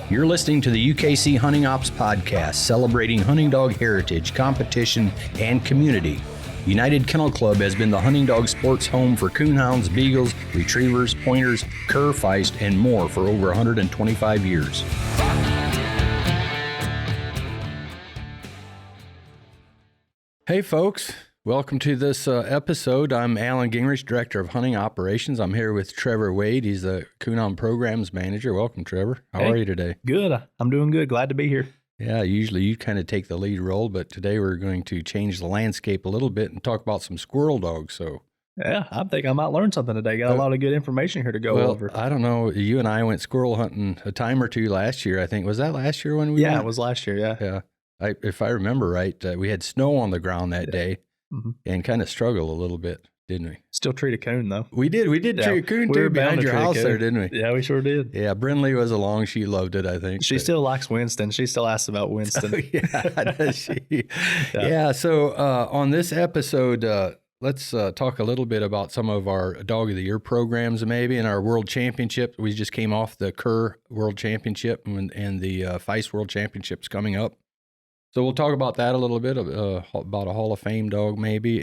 You're listening to the UKC Hunting Ops Podcast, celebrating hunting dog heritage, competition, and community. United Kennel Club has been the hunting dog sports home for coonhounds, beagles, retrievers, pointers, cur, feist, and more for over 125 years. Hey folks, welcome to this episode. I'm Alan Gingrich, Director of Hunting Operations. I'm here with Trevor Wade. He's the Coonhound Programs Manager. Welcome, Trevor. How are you today? Good. I'm doing good. Glad to be here. Yeah, usually you kind of take the lead role, but today we're going to change the landscape a little bit and talk about some squirrel dogs. So, yeah, I think I might learn something today. Got a lot of good information here to go over. I don't know. You and I went squirrel hunting a time or two last year, I think. Was that last year when we went? Yeah, it was last year, Yeah. If I remember right, we had snow on the ground that day and kind of struggled a little bit, didn't we? Still treat a coon, though. We did treat a coon too behind your house there, didn't we? Yeah, we sure did. Yeah, Brindley was along. She loved it, I think. She still likes Winston. She still asks about Winston. Oh, yeah, does she? Yeah, so on this episode, let's talk a little bit about some of our Dog of the Year programs maybe, and our World Championship. We just came off the Cur World Championship, and the Feist World Championship's coming up. So we'll talk about that a little bit, about a Hall of Fame dog maybe.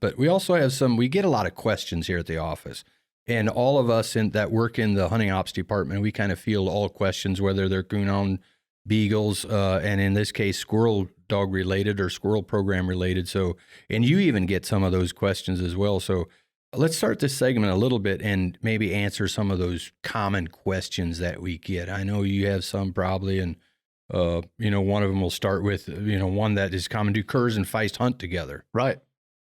But we also have we get a lot of questions here at the office. And all of us that work in the hunting ops department, we kind of field all questions, whether they're coonhound, beagles, and in this case, squirrel dog related or squirrel program related. So, and you even get some of those questions as well. So let's start this segment a little bit and maybe answer some of those common questions that we get. I know you have some probably, and one of them will start with, one that is common. Do curs and feist hunt together? Right.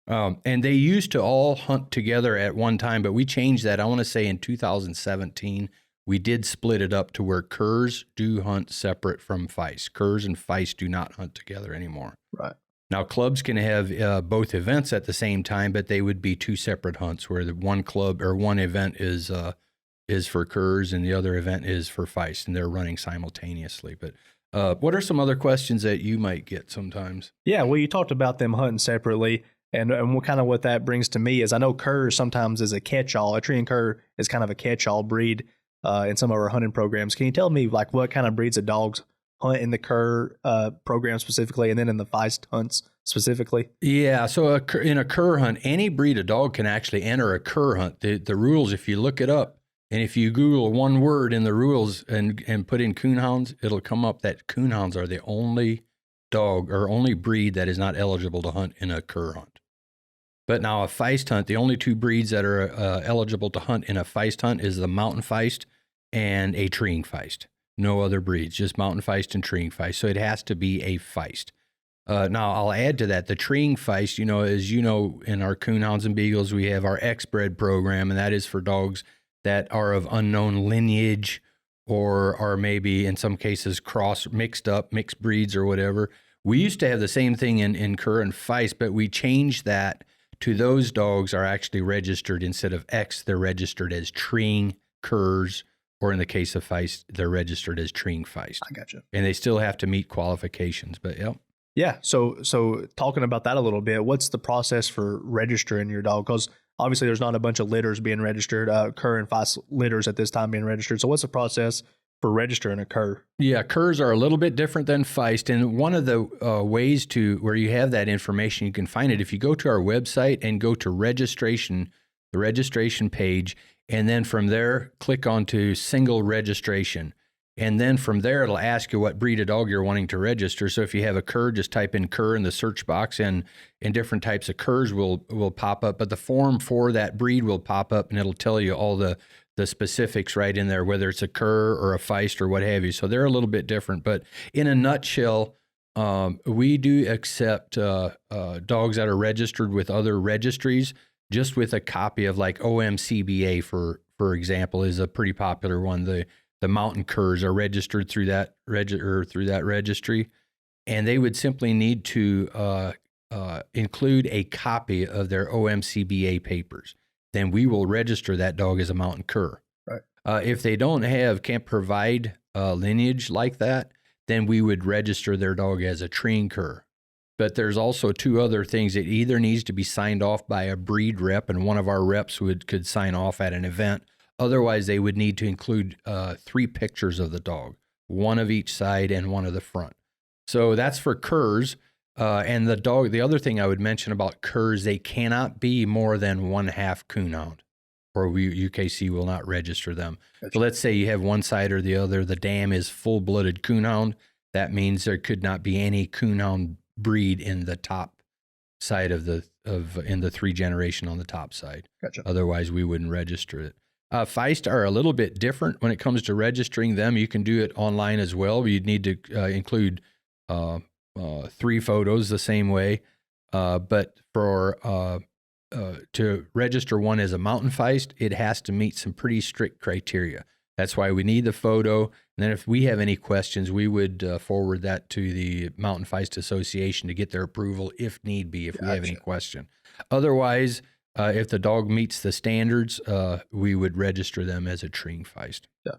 And they used to all hunt together at one time, but we changed that. I want to say in 2017, we did split it up to where curs do hunt separate from feist. Curs and feist do not hunt together anymore. Right. Now, clubs can have both events at the same time, but they would be two separate hunts where the one club or one event is for curs and the other event is for feist, and they're running simultaneously. But what are some other questions that you might get sometimes? Yeah, well, you talked about them hunting separately, and what that brings to me is I know curs sometimes is a catch-all. A tree and cur is kind of a catch-all breed in some of our hunting programs. Can you tell me like what kind of breeds of dogs hunt in the cur program specifically, and then in the feist hunts specifically? Yeah, so in a cur hunt, any breed of dog can actually enter a cur hunt. The rules, if you look it up, and if you Google one word in the rules and put in coonhounds, it'll come up that coonhounds are the only dog or only breed that is not eligible to hunt in a cur hunt. But now a feist hunt, the only two breeds that are eligible to hunt in a feist hunt is the mountain feist and a treeing feist. No other breeds, just mountain feist and treeing feist. So it has to be a feist. Now I'll add to that, the treeing feist, as you know, in our coonhounds and beagles, we have our X-bred program, and that is for dogs that are of unknown lineage or are maybe in some cases mixed breeds or whatever. We used to have the same thing in cur and feist, but we changed that to those dogs are actually registered instead of X, they're registered as treeing curs, or in the case of feist, they're registered as treeing feist. I gotcha. And they still have to meet qualifications, but yeah. Yeah, so talking about that a little bit, what's the process for registering your dog? Because obviously there's not a bunch of litters being registered, cur and feist litters at this time being registered. So what's the process for registering a cur? Yeah, curs are a little bit different than feist. And one of the ways where you have that information, you can find it if you go to our website and go to registration, the registration page, and then from there, click onto single registration. And then from there, it'll ask you what breed of dog you're wanting to register. So if you have a cur, just type in cur in the search box, and different types of curs will pop up. But the form for that breed will pop up, and it'll tell you all the specifics right in there, whether it's a cur or a feist or what have you. So they're a little bit different. But in a nutshell, we do accept dogs that are registered with other registries, just with a copy of like OMCBA, for example, is a pretty popular one. The mountain curs are registered through that registry, and they would simply need to include a copy of their OMCBA papers. Then we will register that dog as a mountain cur. Right. If they can't provide lineage like that, then we would register their dog as a treeing cur. But there's also two other things. It either needs to be signed off by a breed rep, and one of our reps could sign off at an event. Otherwise, they would need to include 3 pictures of the dog. one of each side and one of the front. So that's for curs. And the other thing I would mention about curs, they cannot be more than 1/2 coonhound, or UKC will not register them. Gotcha. So let's say you have one side or the other, the dam is full-blooded coonhound. That means there could not be any coonhound breed in the top side in the 3 generation on the top side. Gotcha. Otherwise, we wouldn't register it. Feist are a little bit different when it comes to registering them. You can do it online as well. You'd need to include 3 photos the same way. But for to register one as a mountain feist, it has to meet some pretty strict criteria. That's why we need the photo. And then if we have any questions, we would forward that to the Mountain Feist Association to get their approval if need be, if we have any question. Otherwise, if the dog meets the standards, we would register them as a treeing feist. Yeah.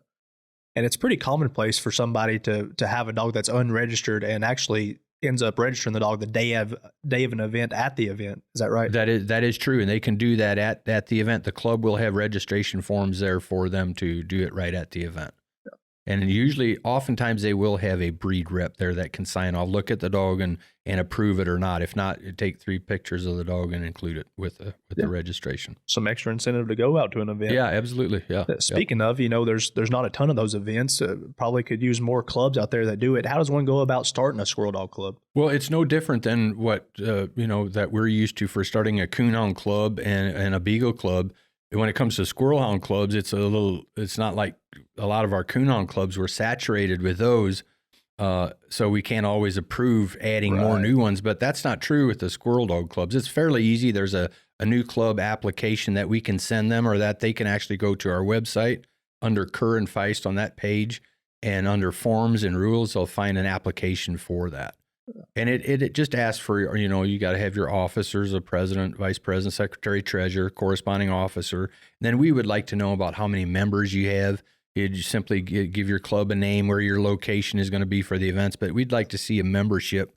And it's pretty commonplace for somebody to have a dog that's unregistered and actually ends up registering the dog the day of an event at the event. Is that right? That is true, and they can do that at the event. The club will have registration forms there for them to do it right at the event. Yeah. And usually, oftentimes, they will have a breed rep there that can sign off, look at the dog and approve it or not. If not, take 3 pictures of the dog and include it with the registration. Some extra incentive to go out to an event. Yeah, absolutely. Yeah. Speaking of, there's not a ton of those events. Probably could use more clubs out there that do it. How does one go about starting a squirrel dog club? Well, it's no different than what that we're used to for starting a coonhound club and a beagle club. When it comes to squirrel hound clubs, it's not like a lot of our coonhound clubs. We're saturated with those. So we can't always approve adding more new ones, but that's not true with the squirrel dog clubs. It's fairly easy. There's a new club application that we can send them, or that they can actually go to our website under Cur and Feist on that page, and under forms and rules, they'll find an application for that. And it just asks for, you got to have your officers, the president, vice president, secretary, treasurer, corresponding officer. And then we would like to know about how many members you have. You simply give your club a name, where your location is going to be for the events, but we'd like to see a membership.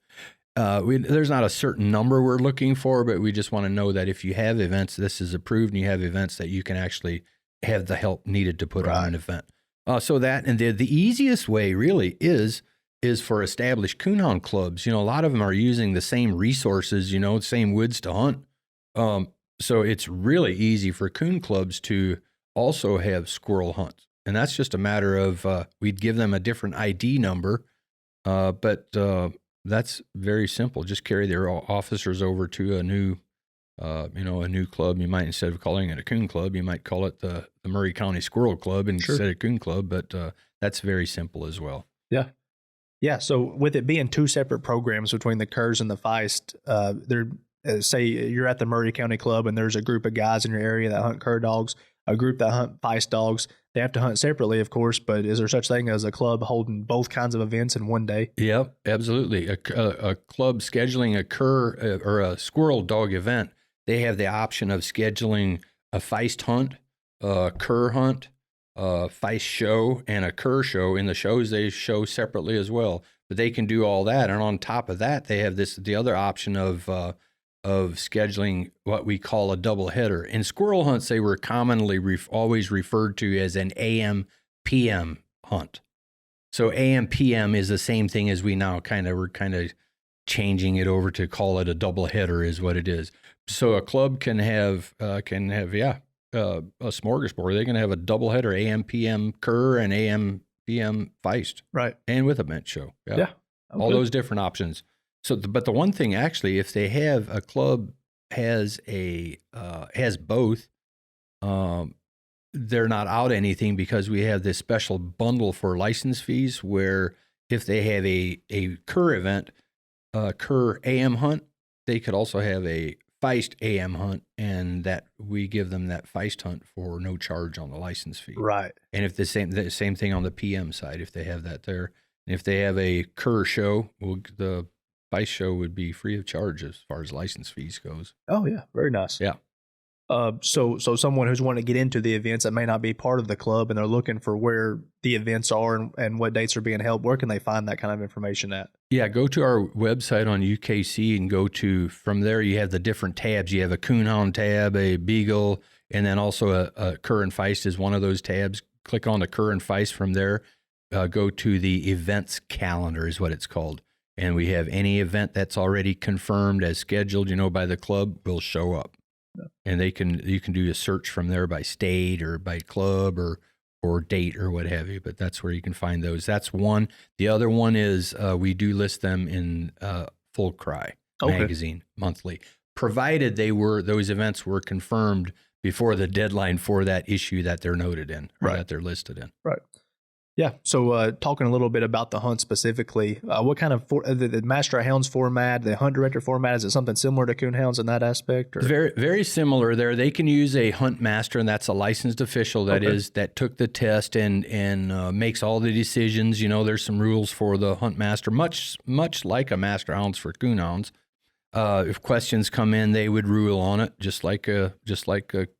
There's not a certain number we're looking for, but we just want to know that if you have events, this is approved, and you have events that you can actually have the help needed to put on an event. So that, and the easiest way really is for established coonhound clubs. A lot of them are using the same resources, same woods to hunt. So it's really easy for coon clubs to also have squirrel hunts. And that's just a matter of, we'd give them a different ID number, but that's very simple. Just carry their officers over to a new club. You might, instead of calling it a coon club, you might call it the Murray County Squirrel Club instead of coon club, but that's very simple as well. Yeah. Yeah. So with it being 2 separate programs between the Curs and the Feist, say you're at the Murray County Club and there's a group of guys in your area that hunt Cur dogs, a group that hunt Feist dogs. They have to hunt separately, of course, but is there such thing as a club holding both kinds of events in one day? Yep, absolutely. A club scheduling a Cur or a squirrel dog event, they have the option of scheduling a Feist hunt, a Cur hunt, a Feist show, and a Cur show. In the shows, they show separately as well. But they can do all that, and on top of that, they have the other option of scheduling what we call a double header. In squirrel hunts, they were commonly always referred to as an AM/PM hunt. So AM/PM is the same thing as we're kind of changing it over to call it a double header is what it is. So a club can have a smorgasbord. They can have a double header, AM/PM Cur and AM/PM Feist, right? And with a bench show, all those different options. So, but the one thing actually, if they have a club has both, they're not out anything, because we have this special bundle for license fees, where if they have a Cur event, Cur AM hunt, they could also have a Feist AM hunt, and that we give them that Feist hunt for no charge on the license fee. Right. And if the same thing on the PM side, if they have that there, and if they have a Cur show, the Feist show would be free of charge as far as license fees goes. Oh yeah, very nice. Yeah. So someone who's wanting to get into the events that may not be part of the club, and they're looking for where the events are and what dates are being held, where can they find that kind of information at? Yeah, go to our website on UKC and from there you have the different tabs. You have a coonhound tab, a beagle, and then also a Cur and Feist is one of those tabs. Click on the Cur and Feist from there. go to the events calendar is what it's called. And we have any event that's already confirmed as scheduled, by the club will show up. Yeah. And you can do a search from there by state or by club or date or what have you. But that's where you can find those. That's one. The other one is we do list them in Full Cry magazine monthly, provided those events were confirmed before the deadline for that issue that they're noted in or that they're listed in. Right. Yeah. So talking a little bit about the hunt specifically, what kind of the Master of Hounds format, the Hunt Director format, is it something similar to Coon Hounds in that aspect? Or? Very, very similar there. They can use a Hunt Master, and that's a licensed official that took the test and makes all the decisions. There's some rules for the Hunt Master, much like a Master Hounds for Coon Hounds. If questions come in, they would rule on it, just like a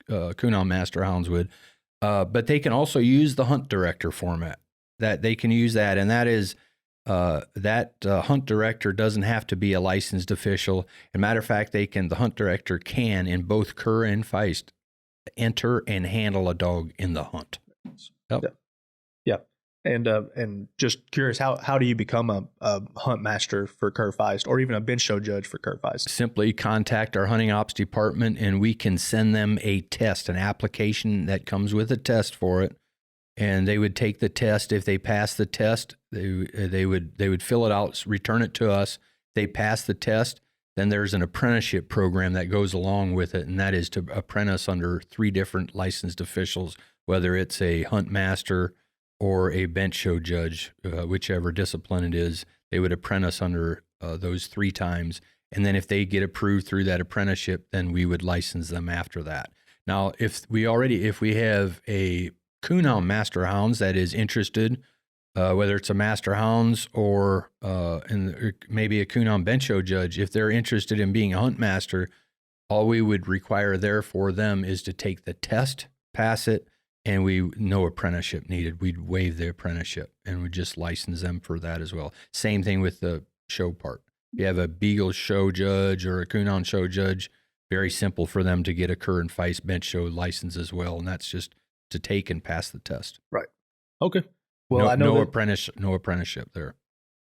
Coon Hound Master Hounds would. But they can also use the Hunt Director format. That they can use that, and that is Hunt Director doesn't have to be a licensed official. As a matter of fact, the Hunt Director can, in both Cur and Feist, enter and handle a dog in the hunt. Yep. Yeah. And just curious, how do you become a Hunt Master for Cur Feist, or even a bench show judge for Cur Feist? Simply contact our hunting ops department, and we can send them a test, an application that comes with a test for it. And they would take the test. If they pass the test, they would fill it out, return it to us. They pass the test, then there's an apprenticeship program that goes along with it, and that is to apprentice under 3 different licensed officials, whether it's a Hunt Master or a bench show judge, whichever discipline it is. They would apprentice under those 3 times, and then if they get approved through that apprenticeship, then we would license them after that. Now, if we have a Coon Hound Master Hounds that is interested, whether it's a Master Hounds or maybe a Coon Hound bench show judge, if they're interested in being a Hunt Master, all we would require there for them is to take the test, pass it, and no apprenticeship needed. We'd waive the apprenticeship and we'd just license them for that as well. Same thing with the show part. If you have a Beagle show judge or a Coon Hound show judge, very simple for them to get a Cur and Feist bench show license as well, and that's just to take and pass the test. Right. Okay. Well, I know no apprenticeship there.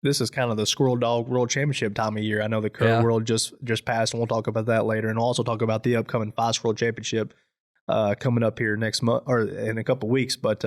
This is kind of the Squirrel Dog World Championship time of year. I know the Cur World just passed, and we'll talk about that later, and we'll also talk about the upcoming Feist World Championship coming up here next month or in a couple of weeks. But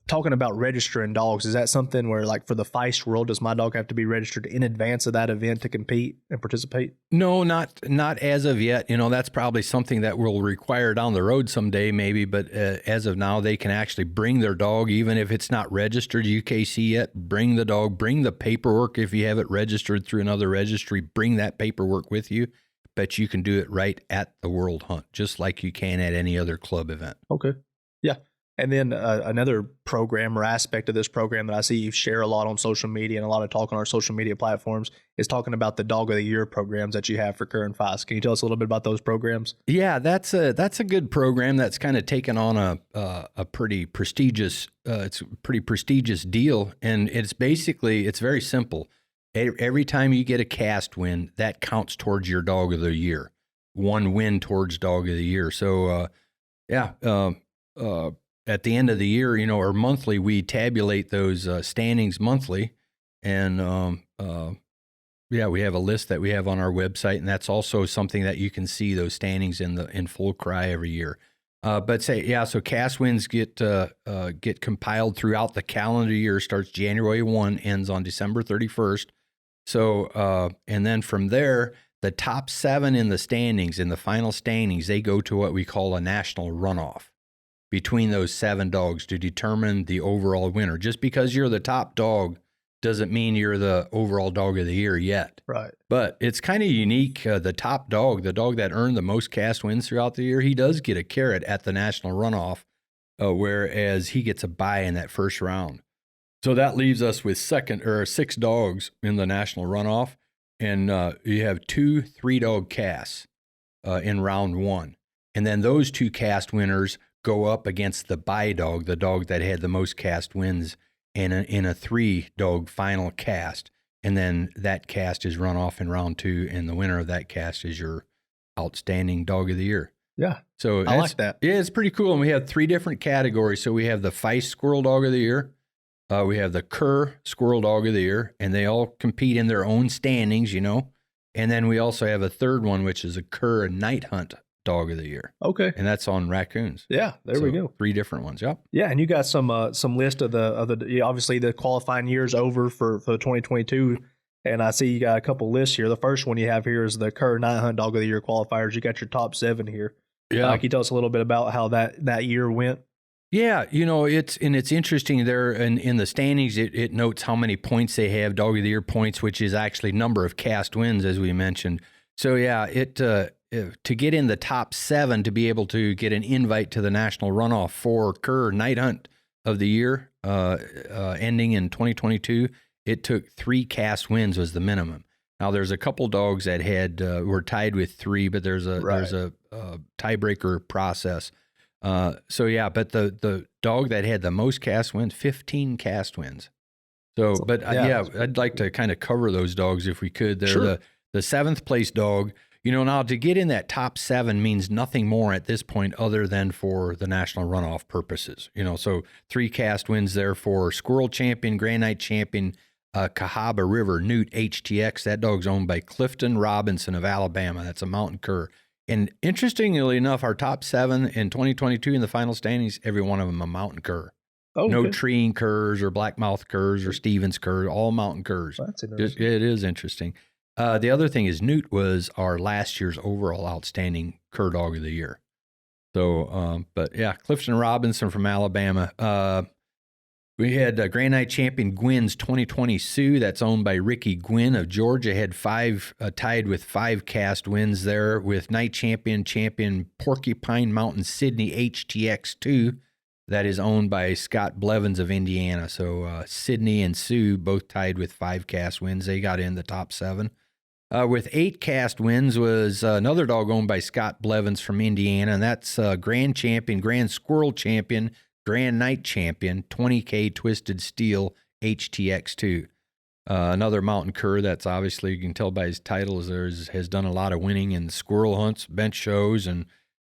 talking about registering dogs, is that something where, like for the Feist World, does my dog have to be registered in advance of that event to compete and participate? No, not as of yet. That's probably something that we'll require down the road someday, maybe. But as of now, they can actually bring their dog, even if it's not registered UKC yet. Bring the dog, bring the paperwork. If you have it registered through another registry, bring that paperwork with you. But you can do it right at the World Hunt, just like you can at any other club event. Okay. Yeah. And then another program or aspect of this program that I see you share a lot on social media and a lot of talk on our social media platforms is talking about the Dog of the Year programs that you have for Cur and Feist. Can you tell us a little bit about those programs? Yeah, that's a good program that's kind of taken on a pretty prestigious deal, and it's very simple. Every time you get a cast win, that counts towards your Dog of the Year. 1 win towards Dog of the Year. So at the end of the year, or monthly, we tabulate those standings monthly. And we have a list that we have on our website, and that's also something that you can see those standings in Full Cry every year. So cast wins get compiled throughout the calendar year. Starts January 1, ends on December 31st. So and then from there, the top 7 in the standings, in the final standings, they go to what we call a national runoff between those 7 dogs to determine the overall winner. Just because you're the top dog doesn't mean you're the overall Dog of the Year yet. Right. But it's kind of unique. The top dog, the dog that earned the most cast wins throughout the year, he does get a carrot at the national runoff, whereas he gets a bye in that first round. So that leaves us with 6 dogs in the national runoff, and you have 2 3-dog casts in round 1. And then those 2 cast winners go up against the bye dog, the dog that had the most cast wins in a 3-dog final cast. And then that cast is run off in round 2, and the winner of that cast is your outstanding Dog of the Year. Yeah. So I like that. Yeah, it's pretty cool. And we have 3 different categories. So we have the Feist Squirrel Dog of the Year, We have the Cur Squirrel Dog of the Year, and they all compete in their own standings, you know. And then we also have a third one, which is a Cur Night Hunt Dog of the Year. Okay. And that's on raccoons. Yeah, there we go. 3 different ones, yep. Yeah, and you got some list of the obviously the qualifying year's over for 2022, and I see you got a couple lists here. The first one you have here is the Cur Night Hunt Dog of the Year qualifiers. You got your top 7 here. Yeah. Can you tell us a little bit about how that year went? Yeah, you know, it's interesting there in the standings. It notes how many points they have, Dog of the Year points, which is actually number of cast wins, as we mentioned. So yeah, to get in the top 7 to be able to get an invite to the national runoff for Cur Night Hunt of the Year, ending in 2022, it took 3 cast wins was the minimum. Now there's a couple dogs that had were tied with 3, but there's a tiebreaker process. So yeah, but the dog that had the most cast wins, 15 cast wins. So, but yeah, I'd like to kind of cover those dogs if we could. They're Sure. the 7th place dog. You know, now to get in that top 7 means nothing more at this point other than for the national runoff purposes. You know, so 3 cast wins there for Squirrel Champion, Grand Night Champion, Cahaba River Newt HTX. That dog's owned by Clifton Robinson of Alabama. That's a mountain cur. And interestingly enough, our top 7 in 2022 in the final standings, every one of them a mountain cur. Oh, No okay. treeing curs or blackmouth curs or Stevens curs, all mountain curs. That's interesting. It is interesting. The other thing is Newt was our last year's overall outstanding cur dog of the year. So, but yeah, Clifton Robinson from Alabama. We had Grand Night Champion Gwynn's 2020 Sioux. That's owned by Ricky Gwynn of Georgia. Had 5 tied with 5 cast wins there with Night Champion Porcupine Mountain Sydney HTX2. That is owned by Scott Blevins of Indiana. So Sydney and Sioux both tied with 5 cast wins. They got in the top 7. With 8 cast wins was another dog owned by Scott Blevins from Indiana, and that's Grand Squirrel Champion, Grand Night Champion, 20K Twisted Steel HTX2. Another mountain cur that's obviously, you can tell by his titles, has done a lot of winning in squirrel hunts, bench shows,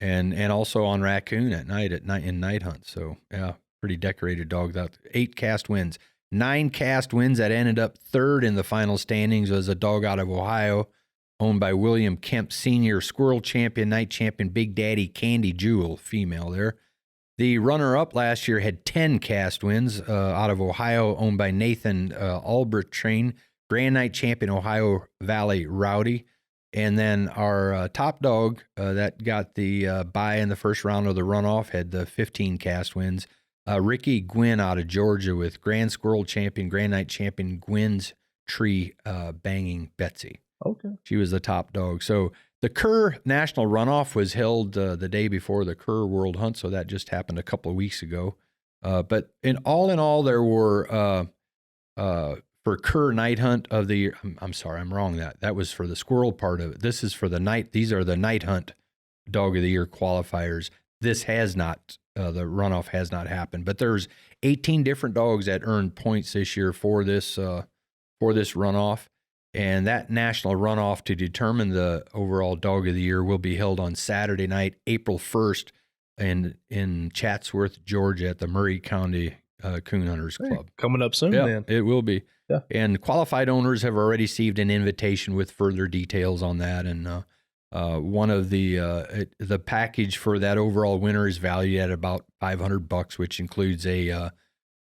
and also on raccoon in night hunts. So yeah, pretty decorated dog. That 8 cast wins. 9 cast wins that ended up 3rd in the final standings was a dog out of Ohio, owned by William Kemp Sr., Squirrel Champion, Night Champion, Big Daddy Candy Jewel, female there. The runner-up last year had 10 cast wins out of Ohio, owned by Nathan Albrecht, Grand Night Champion, Ohio Valley Rowdy. And then our top dog that got the bye in the first round of the runoff had the 15 cast wins. Ricky Gwynn out of Georgia with Grand Squirrel Champion, Grand Night Champion, Gwynn's Tree Banging Betsy. Okay. She was the top dog. So the Cur National Runoff was held the day before the Cur World Hunt, so that just happened a couple of weeks ago. But in all, there were for Cur Night Hunt of the year. I'm sorry, I'm wrong. That was for the squirrel part of it. This is for the night. These are the Night Hunt Dog of the Year qualifiers. This has not. The runoff has not happened, but there's 18 different dogs that earned points this year for this runoff, and that national runoff to determine the overall dog of the year will be held on Saturday night, April 1st, in Chatsworth, Georgia, at the Murray County Coon Hunters Club. Coming up soon, then. It will be. Yeah. And qualified owners have already received an invitation with further details on that, and one of the package for that overall winner is valued at about $500, which includes a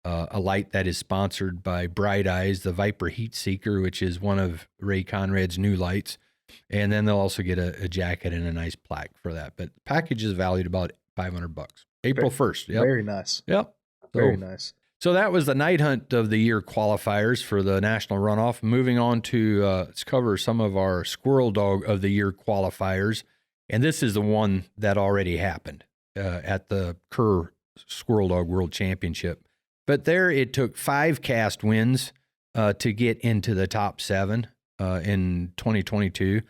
light that is sponsored by Bright Eyes, the Viper Heat Seeker, which is one of Ray Conrad's new lights, and then they'll also get a jacket and a nice plaque for that. But the package is valued about $500. April 1st. Yep. Very nice. Yep. Very nice. So that was the Night Hunt of the Year qualifiers for the national runoff. Moving on to let's cover some of our Squirrel Dog of the Year qualifiers. And this is the one that already happened at the Cur Squirrel Dog World Championship. But there it took 5 cast wins to get into the top 7 in 2022.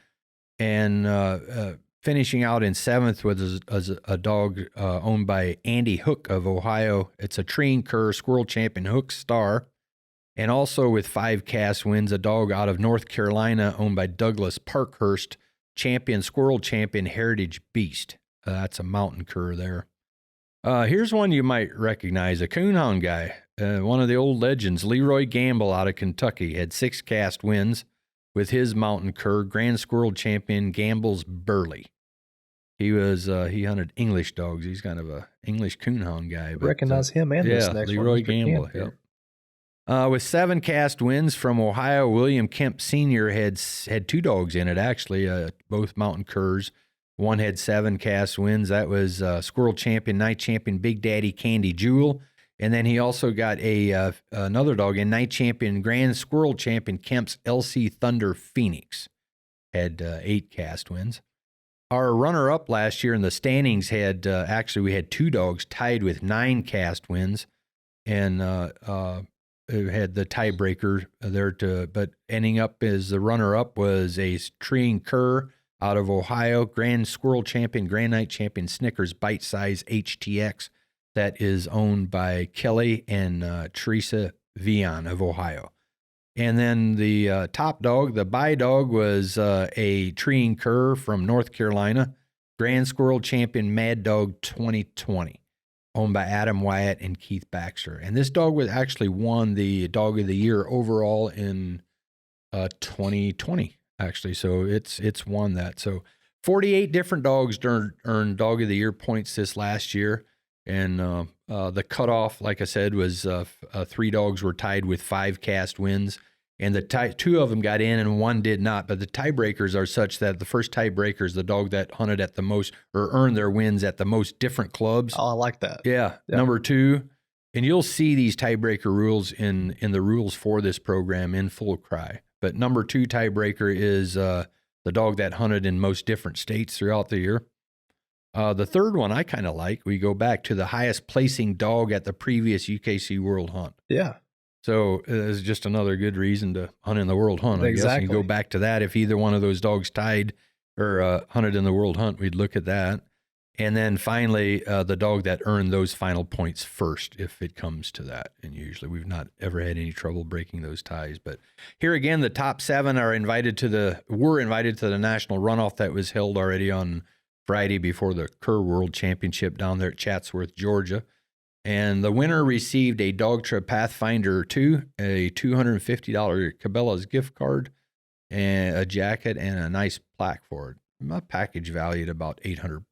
And finishing out in 7th was a dog owned by Andy Hook of Ohio. It's a treeing cur, Squirrel Champion Hook Star. And also with 5 cast wins, a dog out of North Carolina owned by Douglas Parkhurst, Squirrel Champion Heritage Beast. That's a mountain cur there. Here's one you might recognize, a coonhound guy. one of the old legends, Leroy Gamble out of Kentucky, had 6 cast wins with his mountain cur, Grand Squirrel Champion Gamble's Burley. He hunted English dogs. He's kind of a English coonhound guy. But, recognize him and this next Leroy one. Gamble. Yep. With 7 cast wins from Ohio, William Kemp Sr. had 2 dogs in it, actually, both mountain curs. One had 7 cast wins. That was Squirrel Champion, Night Champion, Big Daddy Candy Jewel. And then he also got another dog in Night Champion, Grand Squirrel Champion, Kemp's LC Thunder Phoenix. Had 8 cast wins. Our runner-up last year in the standings had, we had 2 dogs tied with 9 cast wins. And it had the tiebreaker there but ending up as the runner-up was a treeing cur out of Ohio, Grand Squirrel Champion, Grand Night Champion, Snickers Bite Size HTX, that is owned by Kelly and Teresa Vian of Ohio. And then the top dog, the bye dog, was a treeing cur from North Carolina, Grand Squirrel Champion Mad Dog 2020, owned by Adam Wyatt and Keith Baxter. And this dog was actually won the Dog of the Year overall in 2020, actually. So it's won that. So 48 different dogs earned Dog of the Year points this last year. And the cutoff, like I said, was 3 dogs were tied with 5 cast wins. And 2 of them got in and 1 did not. But the tiebreakers are such that the first tiebreaker is the dog that hunted at the most or earned their wins at the most different clubs. Oh, I like that. Yeah. Number 2. And you'll see these tiebreaker rules in the rules for this program in full cry. But number 2 tiebreaker is the dog that hunted in most different states throughout the year. The third one I kind of like. We go back to the highest placing dog at the previous UKC World Hunt. Yeah. So it's just another good reason to hunt in the World Hunt. I guess you go back to that. If either one of those dogs tied or hunted in the World Hunt, we'd look at that. And then finally, the dog that earned those final points first, if it comes to that. And usually we've not ever had any trouble breaking those ties. But here again, the top 7 were invited to the national runoff that was held already on Friday before the Cur World Championship down there at Chatsworth, Georgia. And the winner received a Dogtra Pathfinder 2, a $250 Cabela's gift card, and a jacket, and a nice plaque for it. My package valued about $800+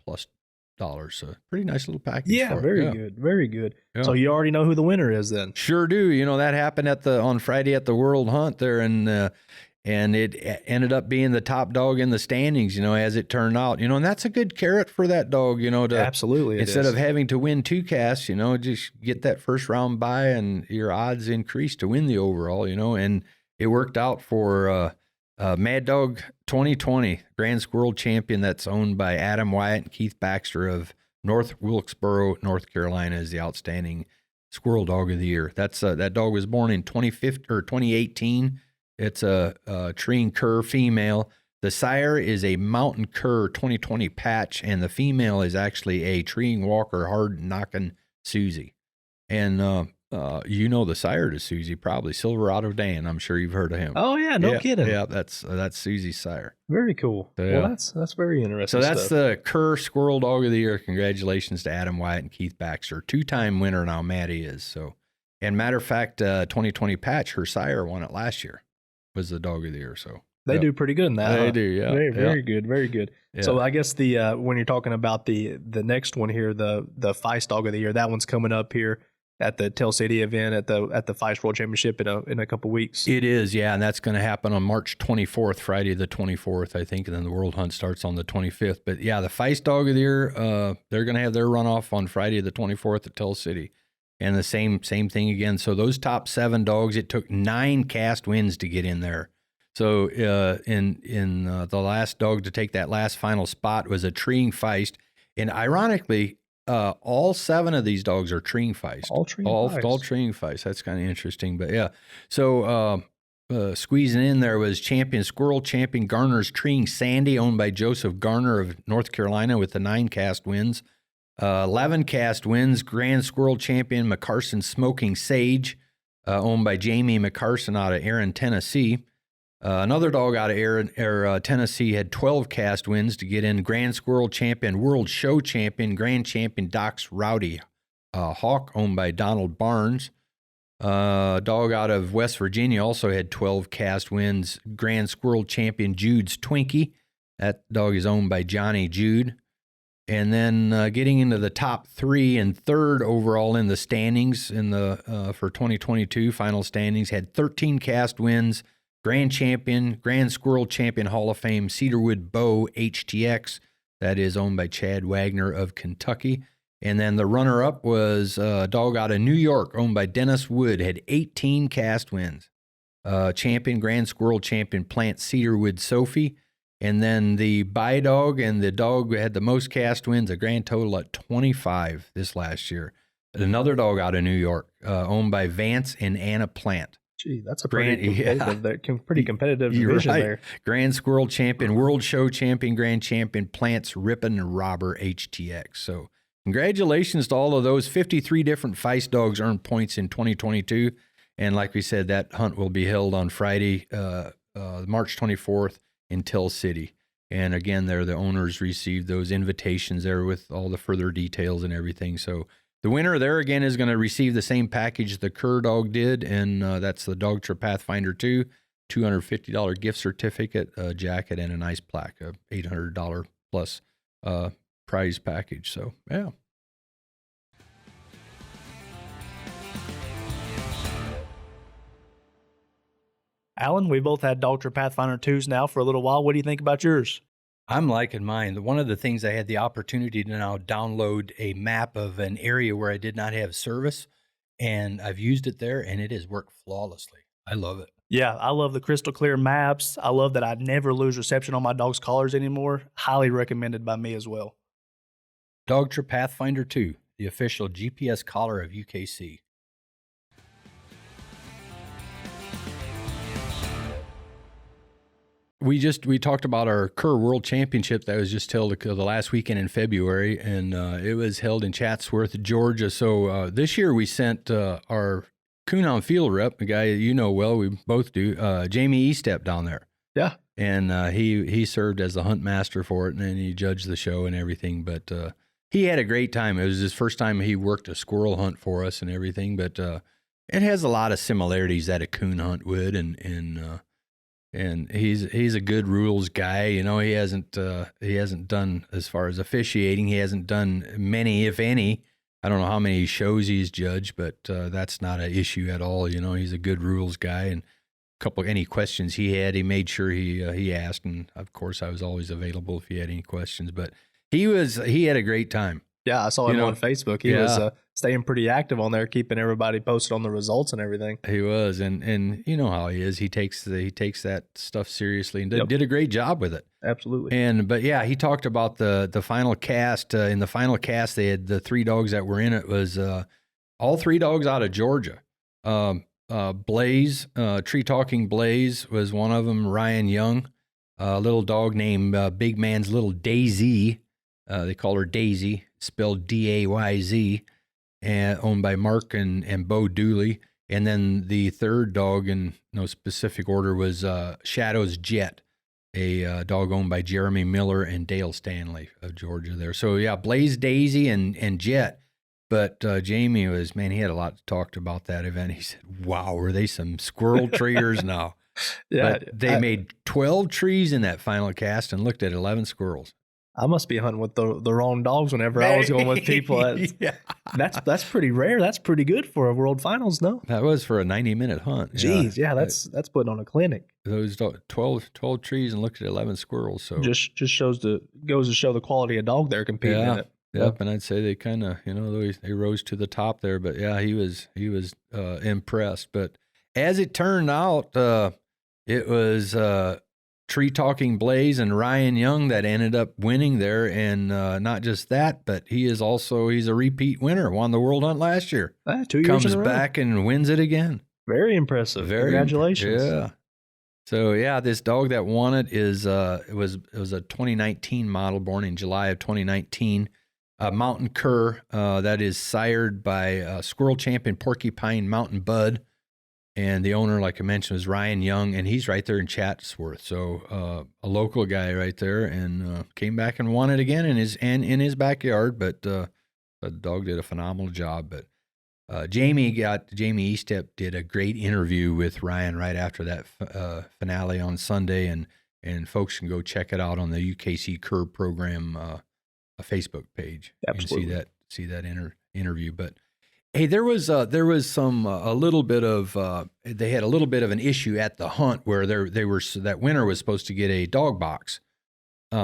so pretty nice little package. Yeah, very good, very good. Yeah. So you already know who the winner is then? Sure do. You know, that happened on Friday at the World Hunt there, and it ended up being the top dog in the standings, as it turned out, and that's a good carrot for that dog, to absolutely instead of having to win 2 casts, just get that first round bye and your odds increase to win the overall, and it worked out for Mad Dog 2020 Grand Squirrel Champion that's owned by Adam Wyatt and Keith Baxter of North Wilkesboro, North Carolina, is the outstanding Squirrel Dog of the Year. That dog was born in 2018. It's a treeing cur female. The sire is a mountain cur 2020 patch, and the female is actually a treeing walker hard knocking Susie. And the sire to Susie, probably Silverado Dan. I'm sure you've heard of him. Oh yeah, no kidding. Yeah, that's Susie's sire. Very cool. So, yeah. Well, that's very interesting. So that's the Cur Squirrel Dog of the Year. Congratulations to Adam Wyatt and Keith Baxter, 2-time winner now. Maddie is so. And matter of fact, 2020 patch, her sire won it last year. Was the Dog of the Year, so they do pretty good in that. They do, yeah. Very good, very good. Yeah. So I guess when you're talking about the next one here, the Feist Dog of the Year, that one's coming up here at the Tell City event at the Feist World Championship in a couple weeks. It is, yeah, and that's going to happen on March 24th, Friday the 24th, I think, and then the World Hunt starts on the 25th. But yeah, the Feist Dog of the Year, they're going to have their runoff on Friday the 24th at Tell City. And the same thing again. So those top 7 dogs, it took 9 cast wins to get in there. So in the last dog to take that last final spot was a treeing Feist. And ironically, all 7 of these dogs are treeing Feist. All treeing Feist. That's kind of interesting. But yeah, so squeezing in there was Squirrel Champion Garner's treeing Sandy, owned by Joseph Garner of North Carolina with the 9 cast wins. 11 cast wins, Grand Squirrel Champion McCarson Smoking Sage, owned by Jamie McCarson out of Aaron, Tennessee. Another dog out of Tennessee had 12 cast wins to get in. Grand Squirrel Champion, World Show Champion, Grand Champion Doc's Rowdy Hawk, owned by Donald Barnes. Dog out of West Virginia also had 12 cast wins. Grand Squirrel Champion Jude's Twinkie. That dog is owned by Johnny Jude. And then getting into the top 3 and 3rd overall in the standings in the for 2022 final standings, had 13 cast wins. Grand Champion, Grand Squirrel Champion Hall of Fame, Cedarwood Bow HTX. That is owned by Chad Wagner of Kentucky. And then the runner-up was a dog out of New York, owned by Dennis Wood, had 18 cast wins. Champion, Grand Squirrel Champion Plant Cedarwood Sophie. And then the buy dog and the dog who had the most cast wins, a grand total at 25 this last year. Another dog out of New York, owned by Vance and Anna Plant. Gee, that's a pretty competitive division there. Grand Squirrel Champion, World Show Champion, Grand Champion Plants Rippin' Robber HTX. So congratulations to all of those. 53 different Feist dogs earned points in 2022. And like we said, that hunt will be held on Friday, March 24th in Till City. And again, there the owners received those invitations there with all the further details and everything. So the winner there again is going to receive the same package the Cur Dog did, and that's the Dog Trip Pathfinder 2, $250 gift certificate, a jacket, and a nice plaque, a $800 plus prize package. So, yeah. Alan, we both had Dog Trip Pathfinder 2s now for a little while. What do you think about yours? I'm liking mine. One of the things I had the opportunity to now download a map of an area where I did not have service, and I've used it there, and it has worked flawlessly. I love it. Yeah, I love the crystal clear maps. I love that I never lose reception on my dog's collars anymore. Highly recommended by me as well. Dog Trip Pathfinder 2, the official GPS collar of UKC. We talked about our Cur World Championship that was just held the last weekend in February, and it was held in Chatsworth, Georgia. So this year we sent our Coonhound field rep, a guy you know well, we both do, Jamie Estep down there. Yeah. And he served as the hunt master for it, and then he judged the show and everything. But he had a great time. It was his first time he worked a squirrel hunt for us and everything. But it has a lot of similarities that a coon hunt would, and he's a good rules guy. You know, he hasn't done, as far as officiating, he hasn't done many, if any. I don't know how many shows he's judged, but that's not an issue at all. You know, he's a good rules guy, and any questions he had, he made sure he asked, and of course I was always available if he had any questions. But he had a great time. Yeah, I saw him on Facebook. He was staying pretty active on there, keeping everybody posted on the results and everything. He was, and you know how he is. He takes that stuff seriously and did a great job with it. Absolutely. But yeah, he talked about the final cast. In the final cast, they had the 3 dogs that were in it was all 3 dogs out of Georgia. Blaze, Tree Talking Blaze was one of them. Ryan Young, a little dog named Big Man's Little Daisy. They call her Daisy, spelled D-A-Y-Z, and owned by Mark and Bo Dooley. And then the 3rd dog, in no specific order, was Shadow's Jet, a dog owned by Jeremy Miller and Dale Stanley of Georgia there. So, yeah, Blaze, Daisy, and Jet. But Jamie he had a lot to talk about that event. He said, wow, were they some squirrel treers now? Yeah. But they made 12 trees in that final cast and looked at 11 squirrels. I must be hunting with the wrong dogs whenever I was going with people. That's pretty rare. That's pretty good for a World Finals, no? That was for a 90-minute hunt. Jeez, yeah, that's putting on a clinic. Those 12 trees and looked at 11 squirrels. So just goes to show the quality of dog they're competing in it. Yep, and I'd say they kind of, they rose to the top there. But yeah, he was impressed. But as it turned out, it was Tree Talking Blaze and Ryan Young that ended up winning there. And not just that, but he's a repeat winner. Won the World Hunt last year. 2 years Comes in a row. back and wins it again. Very impressive. Congratulations. Yeah. So yeah, this dog that won it is it was a 2019 model, born in July of 2019. Mountain Cur that is sired by Squirrel Champion Porcupine Mountain Bud. And the owner, like I mentioned, was Ryan Young, and he's right there in Chatsworth. So a local guy right there, and came back and won it again in his backyard. But the dog did a phenomenal job. But Jamie Estep did a great interview with Ryan right after that finale on Sunday, and folks can go check it out on the UKC Cur program a Facebook page. Absolutely. And see that interview. But hey, there was some a little bit of they had a little bit of an issue at the hunt where that winner was supposed to get a dog box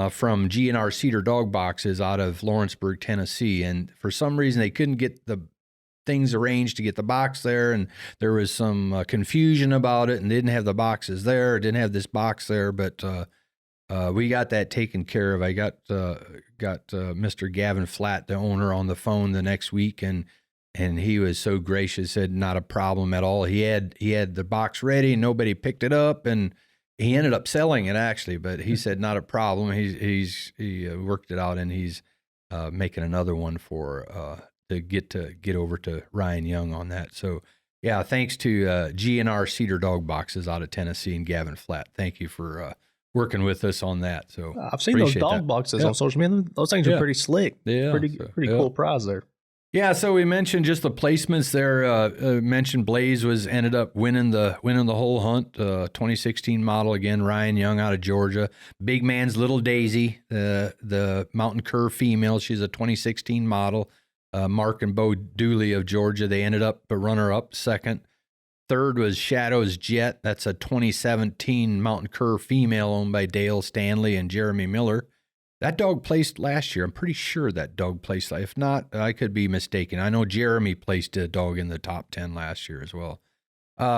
from G&R Cedar Dog Boxes out of Lawrenceburg, Tennessee, and for some reason they couldn't get the things arranged to get the box there, and there was some confusion about it, and didn't have the boxes there, didn't have this box there, but we got that taken care of. I got Mr. Gavin Flatt, the owner, on the phone the next week, and he was so gracious, said not a problem at all. He had the box ready, and nobody picked it up, and he ended up selling it actually, but he said not a problem. He worked it out, and he's making another one for to get over to Ryan Young on that. So yeah, thanks to G&R Cedar Dog Boxes out of Tennessee and Gavin Flatt. Thank you for working with us on that. So I've seen those dog boxes on social media. Those things are pretty slick. Yeah, pretty cool prize there. Yeah, so we mentioned just the placements there. Mentioned Blaze ended up winning the whole hunt. 2016 model again, Ryan Young out of Georgia. Big Man's Little Daisy, the Mountain Cur female. She's a 2016 model. Mark and Bo Dooley of Georgia. They ended up a runner-up second. Third was Shadow's Jet. That's a 2017 Mountain Cur female owned by Dale Stanley and Jeremy Miller. That dog placed last year. I'm pretty sure that dog placed. If not, I could be mistaken. I know Jeremy placed a dog in the top 10 last year as well.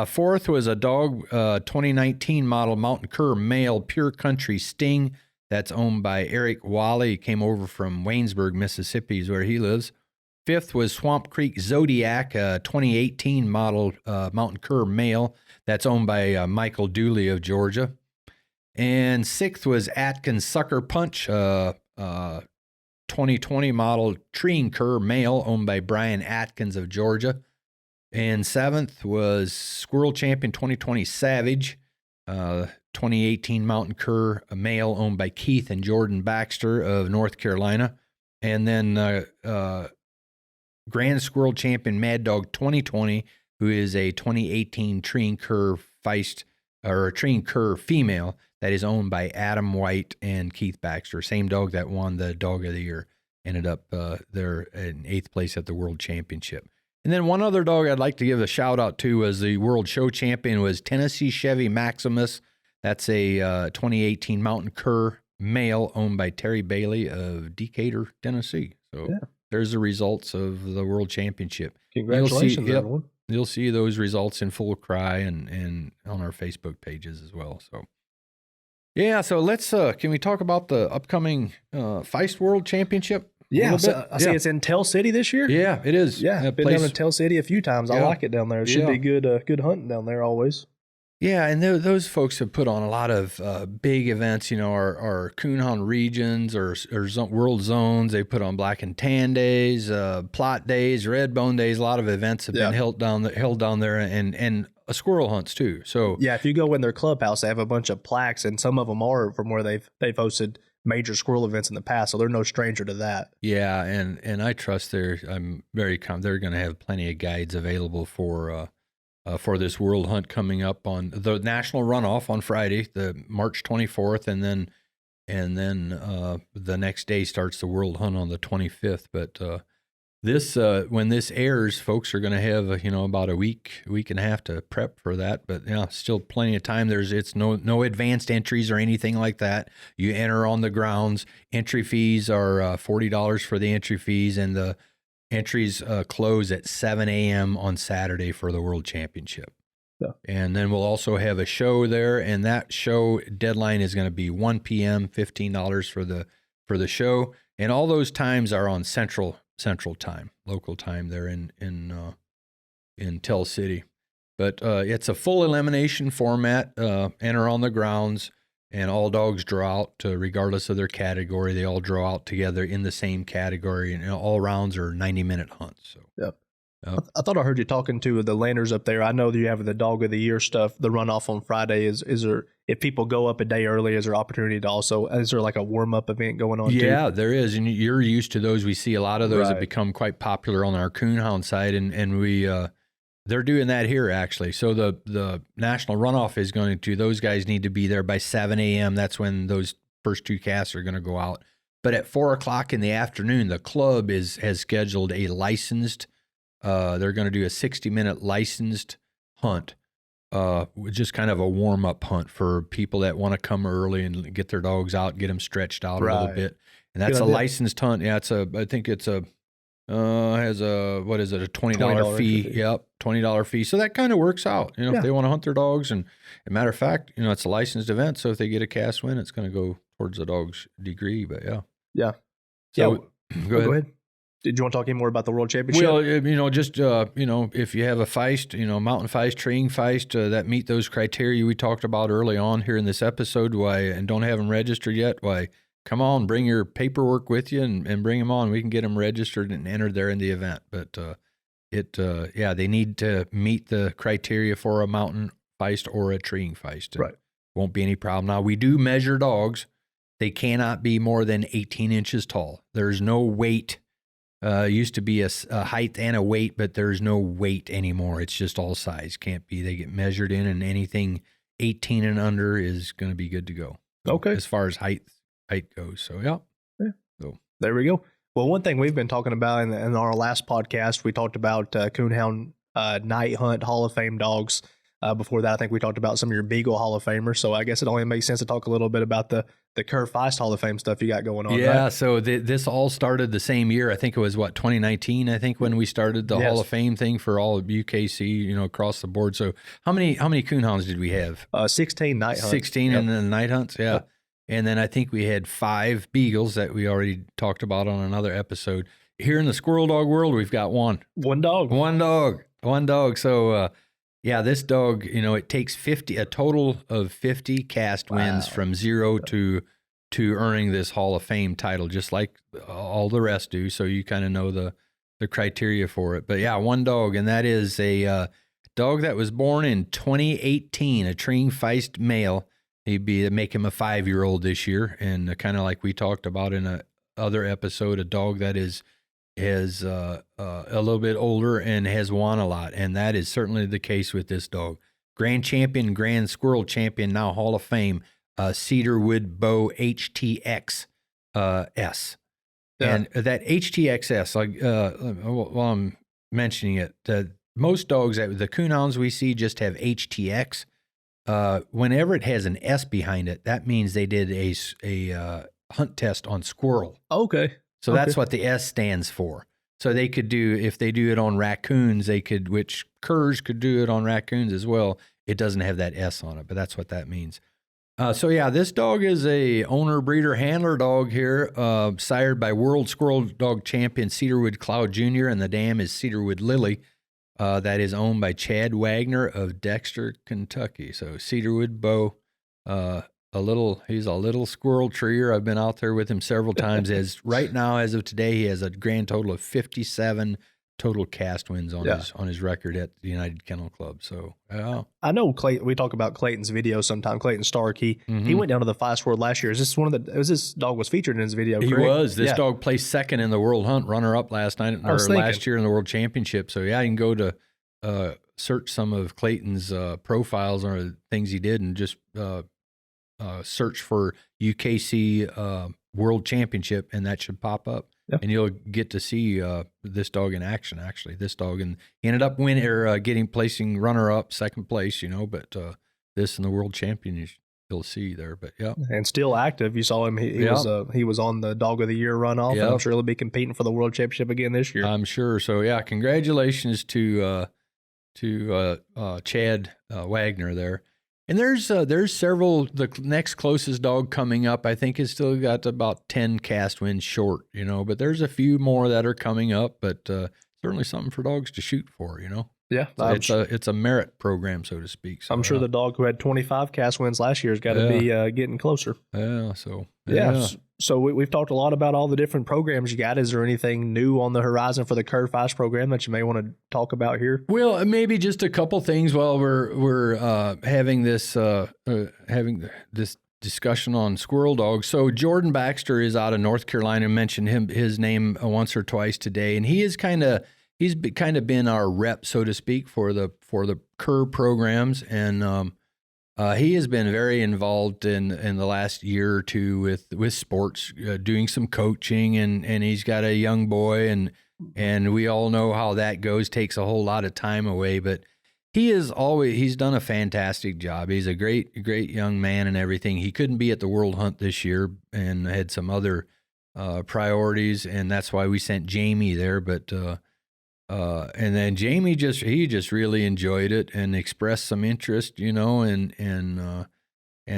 Fourth was a dog, 2019 model Mountain Cur male Pure Country Sting. That's owned by Eric Wally. He came over from Waynesburg, Mississippi is where he lives. Fifth was Swamp Creek Zodiac, 2018 model Mountain Cur male. That's owned by Michael Dooley of Georgia. And sixth was Atkins Sucker Punch, 2020 model Treeing Cur male, owned by Brian Atkins of Georgia. And seventh was Squirrel Champion 2020 Savage, 2018 Mountain Cur male, owned by Keith and Jordan Baxter of North Carolina. And then Grand Squirrel Champion Mad Dog 2020, who is a 2018 Treeing Cur Feist, or a Treeing Cur female that is owned by Adam White and Keith Baxter. Same dog that won the Dog of the Year. Ended up there in 8th place at the World Championship. And then one other dog I'd like to give a shout out to was the World Show Champion was Tennessee Chevy Maximus. That's a 2018 Mountain Cur male owned by Terry Bailey of Decatur, Tennessee. So yeah. There's the results of the World Championship. Congratulations, everyone. You'll see those results in full cry and on our Facebook pages as well. So, yeah. So let's can we talk about the upcoming Feist World Championship? Yeah, so I see it's in Tell City this year. Yeah, it is. Yeah, I've been down to Tell City a few times. I like it down there. It should be good hunting down there always. Yeah, and those folks have put on a lot of big events, our Coonhound regions or World Zones. They put on Black and Tan Days, Plot Days, Red Bone Days. A lot of events have been held down there, and squirrel hunts too. So yeah, if you go in their clubhouse, they have a bunch of plaques, and some of them are from where they've hosted major squirrel events in the past, so they're no stranger to that. Yeah, and I trust I'm very confident they're going to have plenty of guides available for this world hunt coming up on the national runoff on Friday, the March 24th, and then the next day starts the world hunt on the 25th. But this when this airs, folks are going to have about a week and a half to prep for that. But still plenty of time. It's no advanced entries or anything like that. You enter on the grounds. Entry fees are $40 for the entry fees, and the entries close at 7 a.m. on Saturday for the World Championship. Yeah. And then we'll also have a show there, and that show deadline is going to be 1 p.m., $15 for the show. And all those times are on Central Time, local time there in Tell City. But it's a full elimination format. Enter on the grounds, and all dogs draw out regardless of their category. They all draw out together in the same category, and all rounds are 90-minute hunts. So. Yep. I thought I heard you talking to the landers up there. I know that you have the Dog of the Year stuff. The runoff on Friday is there if people go up a day early, is there opportunity to also, is there like a warm-up event going on too? Yeah, there is. And you're used to those. We see a lot of those have Right. become quite popular on our coonhound side. And we, they're doing that here actually. So the national runoff is going to, those guys need to be there by 7 a.m. That's when those first 2 casts are going to go out. But at 4 o'clock in the afternoon, the club has scheduled a licensed, they're going to do a 60-minute licensed hunt. Just kind of a warm-up hunt for people that want to come early and get their dogs out, get them stretched out a little bit. And that's a licensed hunt. Yeah, I think it's a, has a, what is it, a $20 fee. Yep, $20 fee. So that kind of works out, if they want to hunt their dogs. And as a matter of fact, it's a licensed event. So if they get a cast win, it's going to go towards the dog's degree. But yeah. Yeah. So go ahead. Did you want to talk any more about the World Championship? Well, just, if you have a feist, mountain feist, treeing feist, that meet those criteria we talked about early on here in this episode, and don't have them registered yet, come on, bring your paperwork with you and bring them on. We can get them registered and entered there in the event. But they need to meet the criteria for a mountain feist or a treeing feist. Right. Won't be any problem. Now, we do measure dogs. They cannot be more than 18 inches tall. There's no weight. Used to be a height and a weight, but there's no weight anymore. It's just all size. Can't be. They get measured in, and anything 18 and under is going to be good to go. Okay. As far as height goes. So, yeah. So there we go. Well, one thing we've been talking about in our last podcast, we talked about Coonhound Night Hunt Hall of Fame dogs. Before that, I think we talked about some of your Beagle Hall of Famers. So I guess it only makes sense to talk a little bit about the Cur Feist Hall of Fame stuff you got going on. Yeah, right? so this all started the same year. I think it was, 2019, I think, when we started the Hall of Fame thing for all of UKC, across the board. So how many coonhounds did we have? 16 night hunts. 16 and then night hunts, yeah. Yep. And then I think we had 5 Beagles that we already talked about on another episode. Here in the Squirrel Dog world, we've got one. One dog. So, this dog, it takes a total of 50 cast wins from 0 to earning this Hall of Fame title, just like all the rest do. So you kind of know the criteria for it. But yeah, one dog, and that is a dog that was born in 2018, a treeing feist male. He'd make him a 5-year-old this year, and kind of like we talked about in a other episode, a dog that is a little bit older and has won a lot, and that is certainly the case with this dog. Grand champion, Grand Squirrel champion, now Hall of Fame, Cedarwood Bow HTX S. Yeah. And that HTXS, while I'm mentioning it, most dogs, the coonhounds we see just have HTX. Whenever it has an S behind it, that means they did a hunt test on squirrel. Okay. So that's what the S stands for. So they could do, if they do it on raccoons, which curs could do it on raccoons as well. It doesn't have that S on it, but that's what that means. This dog is a owner, breeder, handler dog here, sired by World Squirrel Dog champion Cedarwood Cloud Jr., and the dam is Cedarwood Lily. That is owned by Chad Wagner of Dexter, Kentucky. So Cedarwood Bow, he's a little squirrel treer. I've been out there with him several times. Right now, as of today, he has a grand total of 57 total cast wins on his record at the United Kennel Club. So I know Clayton. We talk about Clayton's video sometime. Clayton Stark. He went down to the Feist World last year. Is this this dog was featured in his video? He correct? was. This dog placed second in the World Hunt, runner up last year in the World Championship. So yeah, you can go to search some of Clayton's profiles or things he did, and just search for UKC World Championship, and that should pop up. Yep. And you'll get to see this dog in action, actually. This dog, and he ended up placing runner-up, second place, but this in the World Championship you'll see there. But yeah, and still active. You saw him; he was on the Dog of the Year runoff. And I'm sure he'll be competing for the World Championship again this year. I'm sure. So yeah, congratulations to Chad Wagner there. And there's several. The next closest dog coming up, I think, has still got about 10 cast wins short, but there's a few more that are coming up, but certainly something for dogs to shoot for, Yeah, So it's a merit program, so to speak. So, I'm sure the dog who had 25 cast wins last year has got to be getting closer. Yeah. So So we've talked a lot about all the different programs you got. Is there anything new on the horizon for the Cur Feist program that you may want to talk about here? Well, maybe just a couple things while we're having this discussion on Squirrel Dogs. So Jordan Baxter is out of North Carolina. I mentioned his name once or twice today, and he's kind of been our rep, so to speak, for the Cur programs, and he has been very involved in the last year or two with sports, doing some coaching, and he's got a young boy, and we all know how that goes. Takes a whole lot of time away, but he's done a fantastic job. He's a great young man and everything. He couldn't be at the World Hunt this year and had some other priorities, and that's why we sent Jamie there. But and then Jamie just really enjoyed it and expressed some interest, and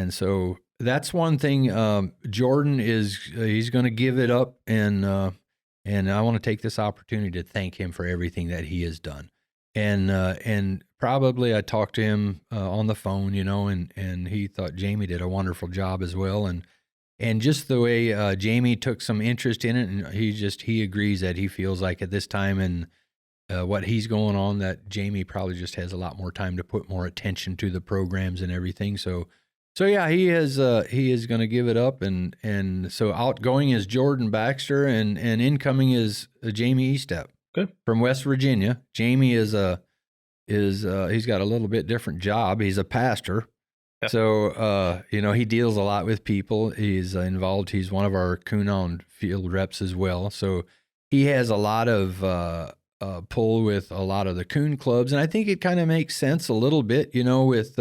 so that's one thing. Jordan he's going to give it up, and I want to take this opportunity to thank him for everything that he has done. And probably I talked to him on the phone, and he thought Jamie did a wonderful job as well. And just the way Jamie took some interest in it, and he agrees that he feels like at this time and what he's going on, that Jamie probably just has a lot more time to put more attention to the programs and everything. So yeah, he is going to give it up, and so outgoing is Jordan Baxter, and incoming is Jamie Estep. Good. From West Virginia. Jamie he's got a little bit different job. He's a pastor. Yeah. So, he deals a lot with people. He's involved. He's one of our coon field reps as well. So he has a lot of pull with a lot of the coon clubs. And I think it kind of makes sense a little bit, with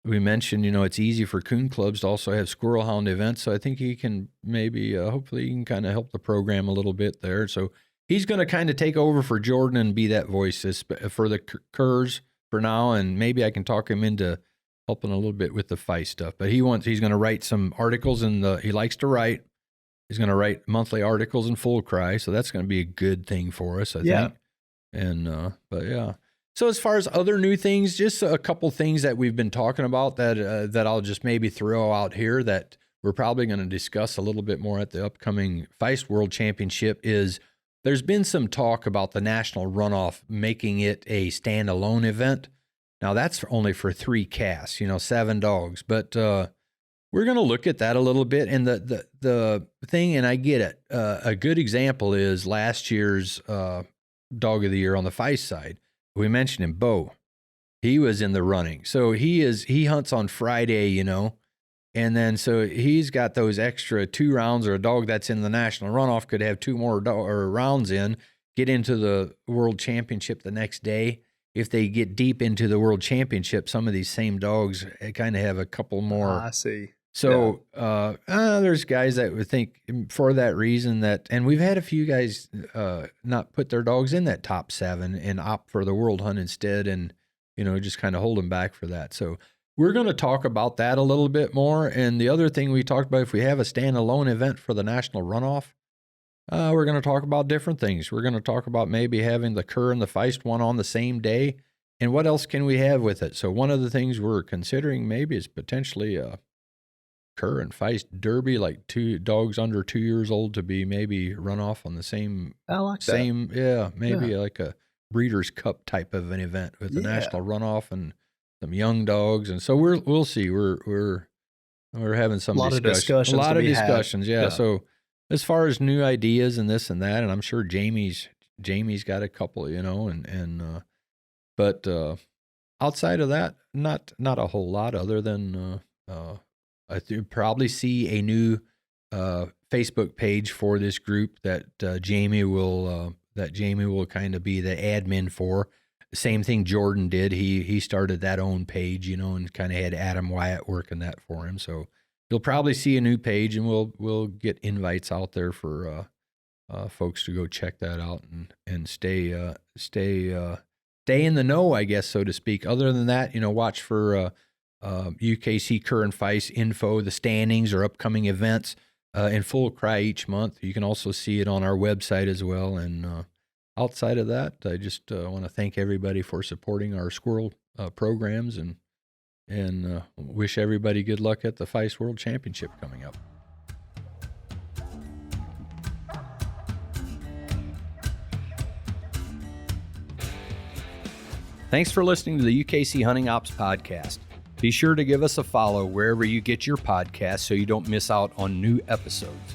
we mentioned, it's easy for coon clubs to also have squirrel hound events. So I think he can maybe, hopefully he can kind of help the program a little bit there. So he's going to kind of take over for Jordan and be that voice for the Curs for now, and maybe I can talk him into helping a little bit with the Feist stuff. But he's going to write some articles, he likes to write. He's going to write monthly articles in Full Cry, so that's going to be a good thing for us, I think. And but yeah. So as far as other new things, just a couple things that we've been talking about that I'll just maybe throw out here that we're probably going to discuss a little bit more at the upcoming Feist World Championship is. There's been some talk about the national runoff making it a standalone event. Now, that's only for 3 casts, 7 dogs. But we're going to look at that a little bit. And the thing, and I get it, a good example is last year's Dog of the Year on the Feist side. We mentioned him, Bo. He was in the running. So he hunts on Friday, And then so he's got those extra 2 rounds, or a dog that's in the national runoff could have 2 more rounds in, get into the World Championship the next day. If they get deep into the World Championship, some of these same dogs kind of have a couple more. I see. So there's guys that would think for that reason and we've had a few guys not put their dogs in that top 7 and opt for the World Hunt instead, and just kind of hold them back for that. So we're going to talk about that a little bit more. And the other thing we talked about, if we have a standalone event for the national runoff, we're going to talk about different things. We're going to talk about maybe having the Cur and the Feist one on the same day. And what else can we have with it? So one of the things we're considering maybe is potentially a Cur and Feist derby, like 2 dogs under 2 years old to be maybe run off on the same. I like that. Yeah, maybe like a Breeders' Cup type of an event with the national runoff and some young dogs, and so we'll see. We're having some discussions. A lot of discussions. Yeah. So as far as new ideas and this and that, and I'm sure Jamie's got a couple, but outside of that, not a whole lot other than I probably see a new Facebook page for this group that Jamie will kind of be the admin for. Same thing Jordan did. He started that own page, and kind of had Adam Wyatt working that for him. So you'll probably see a new page, and we'll get invites out there for folks to go check that out and stay in the know, I guess, so to speak. Other than that, watch for UKC Cur and Feist info, the standings or upcoming events in Full Cry each month. You can also see it on our website as well, and outside of that, I just want to thank everybody for supporting our squirrel programs and wish everybody good luck at the Feist World Championship coming up. Thanks for listening to the UKC Hunting Ops Podcast. Be sure to give us a follow wherever you get your podcasts so you don't miss out on new episodes.